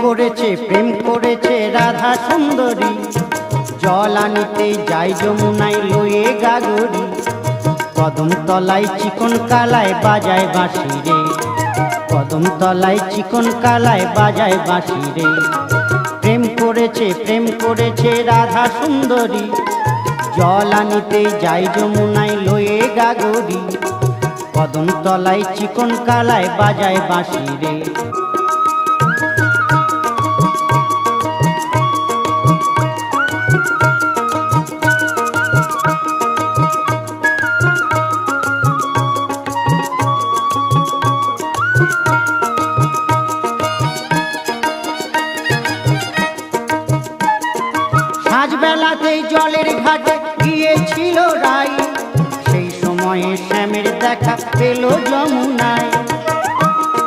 প্রেম করেছে রাধা সুন্দরী। জল আনিতে যাই যমুনায় লয়ে গাগরি। কদম তলায় চিকন কালায় বাজায় বাঁশি রে। কদম তলায় চিকন কালায় বাজায় বাঁশি রে। প্রেম করেছে রাধা সুন্দরী। জল আনিতে যাই যমুনায় লয়ে গাগরি। কদম তলায় চিকন কালায় বাজায় বাঁশি রে।